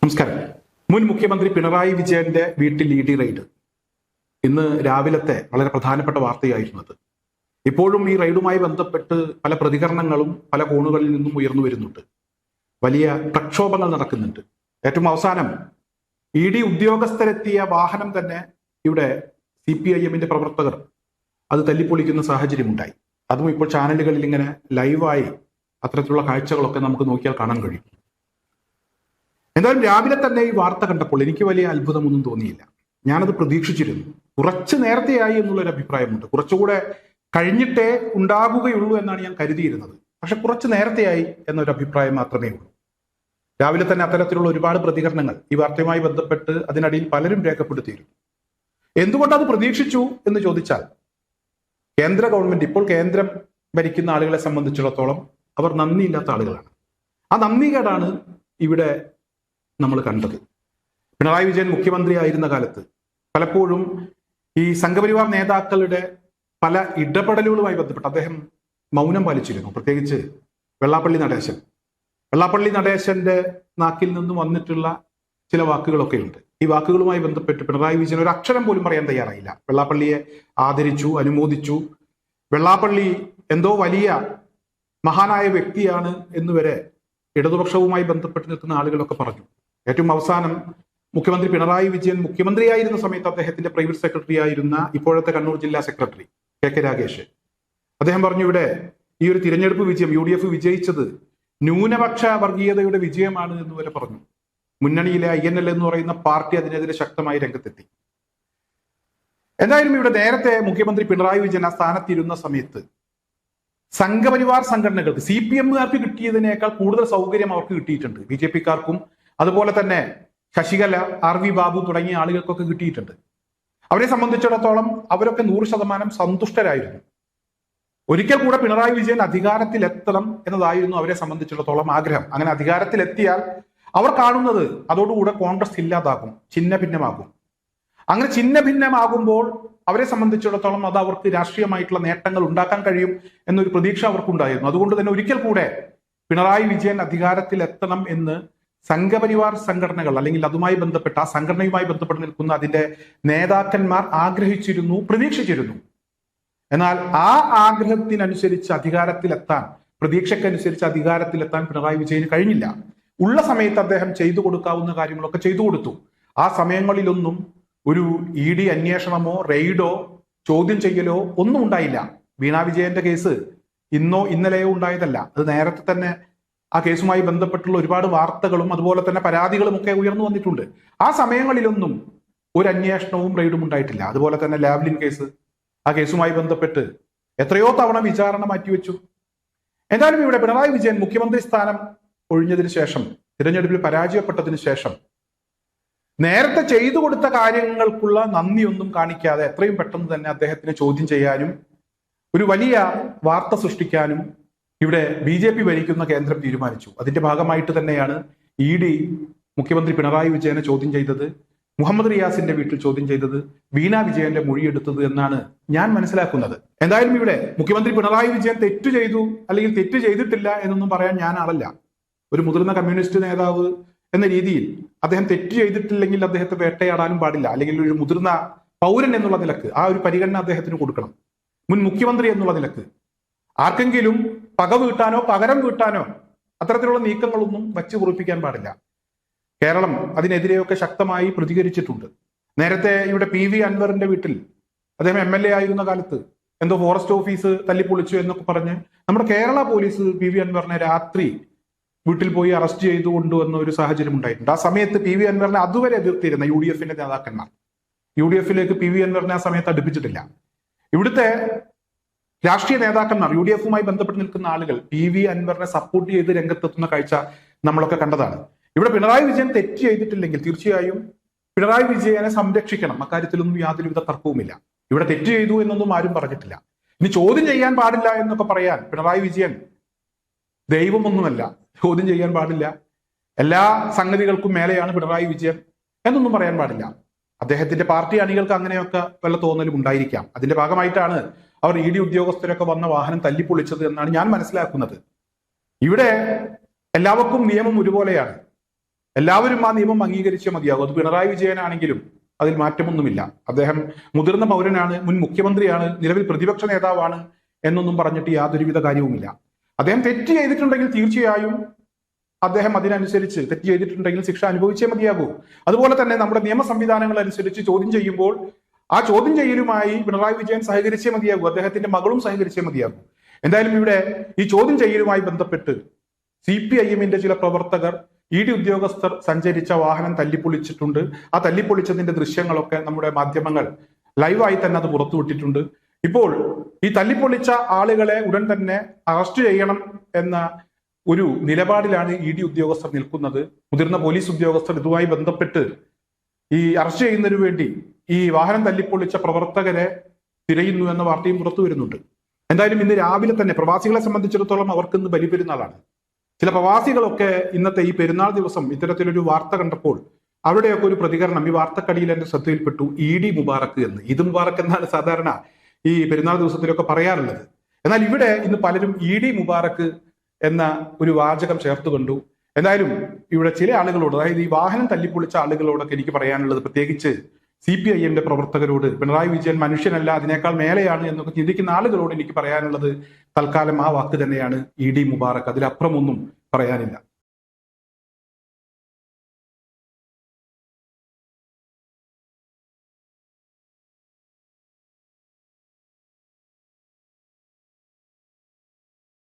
നമസ്കാരം. മുൻ മുഖ്യമന്ത്രി പിണറായി വിജയന്റെ വീട്ടിൽ ഇ ഡി റെയ്ഡ് ഇന്ന് രാവിലത്തെ വളരെ പ്രധാനപ്പെട്ട വാർത്തയായിരുന്നത്. ഇപ്പോഴും ഈ റെയ്ഡുമായി ബന്ധപ്പെട്ട് പല പ്രതികരണങ്ങളും പല കോണുകളിൽ നിന്നും ഉയർന്നു വരുന്നുണ്ട്. വലിയ പ്രക്ഷോഭങ്ങൾ നടക്കുന്നുണ്ട്. ഏറ്റവും അവസാനം ഇ ഡി ഉദ്യോഗസ്ഥരെത്തിയ വാഹനം തന്നെ ഇവിടെ CPIM പ്രവർത്തകർ അത് തല്ലിപ്പൊളിക്കുന്ന സാഹചര്യമുണ്ടായി. അതും ഇപ്പോൾ ചാനലുകളിൽ ഇങ്ങനെ ലൈവായി അത്തരത്തിലുള്ള കാഴ്ചകളൊക്കെ നമുക്ക് നോക്കിയാൽ കാണാൻ കഴിയും. എന്തായാലും രാവിലെ തന്നെ ഈ വാർത്ത കണ്ടപ്പോൾ എനിക്ക് വലിയ അത്ഭുതമൊന്നും തോന്നിയില്ല. ഞാനത് പ്രതീക്ഷിച്ചിരുന്നു. കുറച്ച് നേരത്തെയായി എന്നുള്ളൊരു അഭിപ്രായമുണ്ട്. കുറച്ചുകൂടെ കഴിഞ്ഞിട്ടേ ഉണ്ടാകുകയുള്ളൂ എന്നാണ് ഞാൻ കരുതിയിരുന്നത്. പക്ഷെ കുറച്ച് നേരത്തെയായി എന്നൊരു അഭിപ്രായം മാത്രമേ ഉള്ളൂ. രാവിലെ തന്നെ അത്തരത്തിലുള്ള ഒരുപാട് പ്രതികരണങ്ങൾ ഈ വാർത്തയുമായി ബന്ധപ്പെട്ട് അതിനടിയിൽ പലരും രേഖപ്പെടുത്തിയിരുന്നു. എന്തുകൊണ്ടത് പ്രതീക്ഷിച്ചു എന്ന് ചോദിച്ചാൽ, കേന്ദ്ര ഗവൺമെന്റ്, ഇപ്പോൾ കേന്ദ്രം ഭരിക്കുന്ന ആളുകളെ സംബന്ധിച്ചിടത്തോളം അവർ നന്ദിയില്ലാത്ത ആളുകളാണ്. ആ നന്ദികേടാണ് ഇവിടെ നമ്മൾ കണ്ടത്. പിണറായി വിജയൻ മുഖ്യമന്ത്രിയായിരുന്ന കാലത്ത് പലപ്പോഴും ഈ സംഘപരിവാർ നേതാക്കളുടെ പല ഇടപെടലുകളുമായി ബന്ധപ്പെട്ട് അദ്ദേഹം മൗനം പാലിച്ചിരുന്നു. പ്രത്യേകിച്ച് വെള്ളാപ്പള്ളി നടേശന്റെ നാക്കിൽ നിന്നും വന്നിട്ടുള്ള ചില വാക്കുകളൊക്കെ ഉണ്ട്. ഈ വാക്കുകളുമായി ബന്ധപ്പെട്ട് പിണറായി വിജയൻ ഒരു അക്ഷരം പോലും പറയാൻ തയ്യാറായില്ല. വെള്ളാപ്പള്ളിയെ ആദരിച്ചു, അനുമോദിച്ചു. വെള്ളാപ്പള്ളി എന്തോ വലിയ മഹാനായ വ്യക്തിയാണ് എന്നുവരെ ഇടതുപക്ഷവുമായി ബന്ധപ്പെട്ട് നിൽക്കുന്ന ആളുകളൊക്കെ പറഞ്ഞു. ഏറ്റവും അവസാനം മുഖ്യമന്ത്രി പിണറായി വിജയൻ മുഖ്യമന്ത്രിയായിരുന്ന സമയത്ത് അദ്ദേഹത്തിന്റെ പ്രൈവറ്റ് സെക്രട്ടറി ആയിരുന്ന ഇപ്പോഴത്തെ കണ്ണൂർ ജില്ലാ സെക്രട്ടറി KK രാഗേഷ് അദ്ദേഹം പറഞ്ഞു, ഇവിടെ ഈ ഒരു തിരഞ്ഞെടുപ്പ് വിജയം UDF വിജയിച്ചത് ന്യൂനപക്ഷ വർഗീയതയുടെ വിജയമാണ് എന്ന് വരെ പറഞ്ഞു. മുന്നണിയിലെ INL എന്ന് പറയുന്ന പാർട്ടി അതിനെതിരെ ശക്തമായി രംഗത്തെത്തി. എന്തായാലും ഇവിടെ നേരത്തെ മുഖ്യമന്ത്രി പിണറായി വിജയൻ ആ സ്ഥാനത്തിരുന്ന സമയത്ത് സംഘപരിവാർ സംഘടനകൾക്ക് CPMകാർക്ക് കിട്ടിയതിനേക്കാൾ കൂടുതൽ സൗകര്യം അവർക്ക് കിട്ടിയിട്ടുണ്ട്. BJPക്കാർക്കും അതുപോലെ തന്നെ ശശികല, RV ബാബു തുടങ്ങിയ ആളുകൾക്കൊക്കെ കിട്ടിയിട്ടുണ്ട്. അവരെ സംബന്ധിച്ചിടത്തോളം അവരൊക്കെ 100% സന്തുഷ്ടരായിരുന്നു. ഒരിക്കൽ കൂടെ പിണറായി വിജയൻ അധികാരത്തിലെത്തണം എന്നതായിരുന്നു അവരെ സംബന്ധിച്ചിടത്തോളം ആഗ്രഹം. അങ്ങനെ അധികാരത്തിലെത്തിയാൽ അവർ കാണുന്നത് അതോടുകൂടെ കോൺഗ്രസ് ഇല്ലാതാകും, ഛിന്ന ഭിന്നമാകും. അങ്ങനെ ഛിന്ന ഭിന്നമാകുമ്പോൾ അവരെ സംബന്ധിച്ചിടത്തോളം അത് അവർക്ക് രാഷ്ട്രീയമായിട്ടുള്ള നേട്ടങ്ങൾ ഉണ്ടാക്കാൻ കഴിയും എന്നൊരു പ്രതീക്ഷ അവർക്കുണ്ടായിരുന്നു. അതുകൊണ്ട് തന്നെ ഒരിക്കൽ കൂടെ പിണറായി വിജയൻ അധികാരത്തിലെത്തണം എന്ന് സംഘപരിവാർ സംഘടനകൾ അല്ലെങ്കിൽ അതുമായി ബന്ധപ്പെട്ട ആ സംഘടനയുമായി ബന്ധപ്പെട്ട് നിൽക്കുന്ന അതിന്റെ നേതാക്കന്മാർ ആഗ്രഹിച്ചിരുന്നു, പ്രതീക്ഷിച്ചിരുന്നു. എന്നാൽ ആ ആഗ്രഹത്തിനനുസരിച്ച് അധികാരത്തിലെത്താൻ, പ്രതീക്ഷയ്ക്കനുസരിച്ച് അധികാരത്തിലെത്താൻ പിണറായി വിജയന് കഴിഞ്ഞില്ല. ഉള്ള സമയത്ത് അദ്ദേഹം ചെയ്തു കൊടുക്കാവുന്ന കാര്യങ്ങളൊക്കെ ചെയ്തു കൊടുത്തു. ആ സമയങ്ങളിലൊന്നും ഒരു ED അന്വേഷണമോ റെയ്ഡോ ചോദ്യം ചെയ്യലോ ഒന്നും ഉണ്ടായില്ല. വീണ വിജയന്റെ കേസ് ഇന്നോ ഇന്നലെയോ ഉണ്ടായതല്ല. അത് നേരത്തെ തന്നെ ആ കേസുമായി ബന്ധപ്പെട്ടുള്ള ഒരുപാട് വാർത്തകളും അതുപോലെ തന്നെ പരാതികളും ഒക്കെ ഉയർന്നു വന്നിട്ടുണ്ട്. ആ സമയങ്ങളിലൊന്നും ഒരു അന്വേഷണവും റെയ്ഡും ഉണ്ടായിട്ടില്ല. അതുപോലെ തന്നെ ലാവ്ലിൻ കേസ്, ആ കേസുമായി ബന്ധപ്പെട്ട് എത്രയോ തവണ വിചാരണ മാറ്റിവെച്ചു. എന്തായാലും ഇവിടെ പിണറായി വിജയൻ മുഖ്യമന്ത്രി സ്ഥാനം ഒഴിഞ്ഞതിന് ശേഷം, തിരഞ്ഞെടുപ്പിൽ പരാജയപ്പെട്ടതിന് ശേഷം നേരത്തെ ചെയ്തു കൊടുത്ത കാര്യങ്ങൾക്കുള്ള നന്ദിയൊന്നും കാണിക്കാതെ എത്രയും പെട്ടെന്ന് തന്നെ അദ്ദേഹത്തിനെ ചോദ്യം ചെയ്യാനും ഒരു വലിയ വാർത്ത സൃഷ്ടിക്കാനും ഇവിടെ BJP ഭരിക്കുന്ന കേന്ദ്രം തീരുമാനിച്ചു. അതിന്റെ ഭാഗമായിട്ട് തന്നെയാണ് ED മുഖ്യമന്ത്രി പിണറായി വിജയനെ ചോദ്യം ചെയ്തത്, മുഹമ്മദ് റിയാസിന്റെ വീട്ടിൽ ചോദ്യം ചെയ്തത്, വീണ വിജയന്റെ മൊഴിയെടുത്തത് എന്നാണ് ഞാൻ മനസ്സിലാക്കുന്നത്. എന്തായാലും ഇവിടെ മുഖ്യമന്ത്രി പിണറായി വിജയൻ തെറ്റ് ചെയ്തു അല്ലെങ്കിൽ തെറ്റ് ചെയ്തിട്ടില്ല എന്നൊന്നും പറയാൻ ഞാൻ ആളല്ല. ഒരു മുതിർന്ന കമ്മ്യൂണിസ്റ്റ് നേതാവ് എന്ന രീതിയിൽ അദ്ദേഹം തെറ്റ് ചെയ്തിട്ടില്ലെങ്കിൽ അദ്ദേഹത്തെ വേട്ടയാടാനും പാടില്ല. അല്ലെങ്കിൽ ഒരു മുതിർന്ന പൗരൻ എന്നുള്ള നിലക്ക് ആ ഒരു പരിഗണന അദ്ദേഹത്തിന് കൊടുക്കണം. മുൻ മുഖ്യമന്ത്രി എന്നുള്ള നിലക്ക് ആർക്കെങ്കിലും പക വീട്ടാനോ പകരം വീട്ടാനോ അത്തരത്തിലുള്ള നീക്കങ്ങളൊന്നും വച്ചു കുറിപ്പിക്കാൻ പാടില്ല. കേരളം അതിനെതിരെയൊക്കെ ശക്തമായി പ്രതികരിച്ചിട്ടുണ്ട്. നേരത്തെ ഇവിടെ PV അൻവറിന്റെ വീട്ടിൽ അദ്ദേഹം MLA ആയിരുന്ന കാലത്ത് എന്തോ ഫോറസ്റ്റ് ഓഫീസ് തല്ലിപ്പൊളിച്ചു എന്നൊക്കെ പറഞ്ഞ് നമ്മുടെ കേരള പോലീസ് PV അൻവറിനെ രാത്രി വീട്ടിൽ പോയി അറസ്റ്റ് ചെയ്തു കൊണ്ടുവന്ന ഒരു സാഹചര്യം ഉണ്ടായിട്ടുണ്ട്. ആ സമയത്ത് PV അൻവറിനെ അതുവരെ എതിർത്തിരുന്ന UDFന്റെ നേതാക്കന്മാർ UDFിലേക്ക് PV അൻവറിനെ ആ സമയത്ത് അടുപ്പിച്ചിട്ടില്ല. ഇവിടുത്തെ രാഷ്ട്രീയ നേതാക്കന്മാർ, UDFുമായി ബന്ധപ്പെട്ട് നിൽക്കുന്ന ആളുകൾ PV അൻവറിനെ സപ്പോർട്ട് ചെയ്ത് രംഗത്തെത്തുന്ന കാഴ്ച നമ്മളൊക്കെ കണ്ടതാണ്. ഇവിടെ പിണറായി വിജയൻ തെറ്റ് ചെയ്തിട്ടില്ലെങ്കിൽ തീർച്ചയായും പിണറായി വിജയനെ സംരക്ഷിക്കണം. അക്കാര്യത്തിലൊന്നും യാതൊരുവിധ തർക്കവുമില്ല. ഇവിടെ തെറ്റ് ചെയ്തു എന്നൊന്നും ആരും പറഞ്ഞിട്ടില്ല. ഇനി ചോദ്യം ചെയ്യാൻ പാടില്ല എന്നൊക്കെ പറയാൻ പിണറായി വിജയൻ ദൈവമൊന്നുമല്ല. ചോദ്യം ചെയ്യാൻ പാടില്ല, എല്ലാ സംഗതികൾക്കും മേലെയാണ് പിണറായി വിജയൻ എന്നൊന്നും പറയാൻ പാടില്ല. അദ്ദേഹത്തിന്റെ പാർട്ടി അണികൾക്ക് അങ്ങനെയൊക്കെ വല്ല തോന്നലും ഉണ്ടായിരിക്കാം. അതിന്റെ ഭാഗമായിട്ടാണ് അവർ ED ഉദ്യോഗസ്ഥരൊക്കെ വന്ന വാഹനം തല്ലിപ്പൊളിച്ചത് എന്നാണ് ഞാൻ മനസ്സിലാക്കുന്നത്. ഇവിടെ എല്ലാവർക്കും നിയമം ഒരുപോലെയാണ്. എല്ലാവരും ആ നിയമം അംഗീകരിച്ചേ മതിയാകും. അത് പിണറായി വിജയനാണെങ്കിലും അതിൽ മാറ്റമൊന്നുമില്ല. അദ്ദേഹം മുതിർന്ന പൗരനാണ്, മുൻ മുഖ്യമന്ത്രിയാണ്, നിലവിൽ പ്രതിപക്ഷ നേതാവാണ് എന്നൊന്നും പറഞ്ഞിട്ട് യാതൊരുവിധ കാര്യവുമില്ല. അദ്ദേഹം തെറ്റ് ചെയ്തിട്ടുണ്ടെങ്കിൽ തീർച്ചയായും അദ്ദേഹം അതിനനുസരിച്ച് തെറ്റ് ചെയ്തിട്ടുണ്ടെങ്കിൽ ശിക്ഷ അനുഭവിച്ചേ മതിയാകൂ. അതുപോലെ തന്നെ നമ്മുടെ നിയമ സംവിധാനങ്ങൾ അനുസരിച്ച് ചോദ്യം ചെയ്യുമ്പോൾ ആ ചോദ്യം ചെയ്യലുമായി പിണറായി വിജയൻ സഹകരിച്ചേ മതിയാകൂ, അദ്ദേഹത്തിന്റെ മകളും സഹകരിച്ചേ മതിയാകൂ. എന്തായാലും ഇവിടെ ഈ ചോദ്യം ചെയ്യലുമായി ബന്ധപ്പെട്ട് CPIM-ന്റെ ചില പ്രവർത്തകർ ED ഉദ്യോഗസ്ഥർ സഞ്ചരിച്ച വാഹനം തല്ലിപ്പൊളിച്ചിട്ടുണ്ട്. ആ തല്ലിപ്പൊളിച്ചതിന്റെ ദൃശ്യങ്ങളൊക്കെ നമ്മുടെ മാധ്യമങ്ങൾ ലൈവായി തന്നെ അത് പുറത്തുവിട്ടിട്ടുണ്ട്. ഇപ്പോൾ ഈ തല്ലിപ്പൊളിച്ച ആളുകളെ ഉടൻ തന്നെ അറസ്റ്റ് ചെയ്യണം എന്ന ഒരു നിലപാടിലാണ് ED ഉദ്യോഗസ്ഥർ നിൽക്കുന്നത്. മുതിർന്ന പോലീസ് ഉദ്യോഗസ്ഥർ ഇതുമായി ബന്ധപ്പെട്ട് ഈ അറസ്റ്റ് ചെയ്യുന്നതിനു വേണ്ടി ഈ വാഹനം തല്ലിപ്പൊളിച്ച പ്രവർത്തകരെ തിരയുന്നു എന്ന വാർത്തയും പുറത്തു വരുന്നുണ്ട്. എന്തായാലും ഇന്ന് രാവിലെ തന്നെ പ്രവാസികളെ സംബന്ധിച്ചിടത്തോളം അവർക്ക് ഇന്ന് ബലിപെരുന്നാളാണ്. ചില പ്രവാസികളൊക്കെ ഇന്നത്തെ ഈ പെരുന്നാൾ ദിവസം ഇത്തരത്തിലൊരു വാർത്ത കണ്ടപ്പോൾ അവിടെയൊക്കെ ഒരു പ്രതികരണം ഈ വാർത്തക്കടിയിൽ എന്റെ ശ്രദ്ധയിൽപ്പെട്ടു. ED മുബാറക്ക് എന്ന്, ഈദ് മുബാറക്ക് എന്നാണ് സാധാരണ ഈ പെരുന്നാൾ ദിവസത്തിലൊക്കെ പറയാറുള്ളത്. എന്നാൽ ഇവിടെ ഇന്ന് പലരും ED മുബാറക്ക് എന്ന ഒരു വാചകം ചേർത്ത് കണ്ടു. എന്തായാലും ഇവിടെ ചില ആളുകളോട്, അതായത് ഈ വാഹനം തല്ലിപ്പൊളിച്ച ആളുകളോടൊക്കെ എനിക്ക് പറയാനുള്ളത്, പ്രത്യേകിച്ച് CPIM-ന്റെ പ്രവർത്തകരോട്, പിണറായി വിജയൻ മനുഷ്യനല്ല അതിനേക്കാൾ മേലെയാണ് എന്നൊക്കെ ചിന്തിക്കുന്ന ആളുകളോട് എനിക്ക് പറയാനുള്ളത് തൽക്കാലം ആ വാക്ക് തന്നെയാണ്, ED മുബാറക്ക്, അതിലപ്പുറമൊന്നും പറയാനില്ല.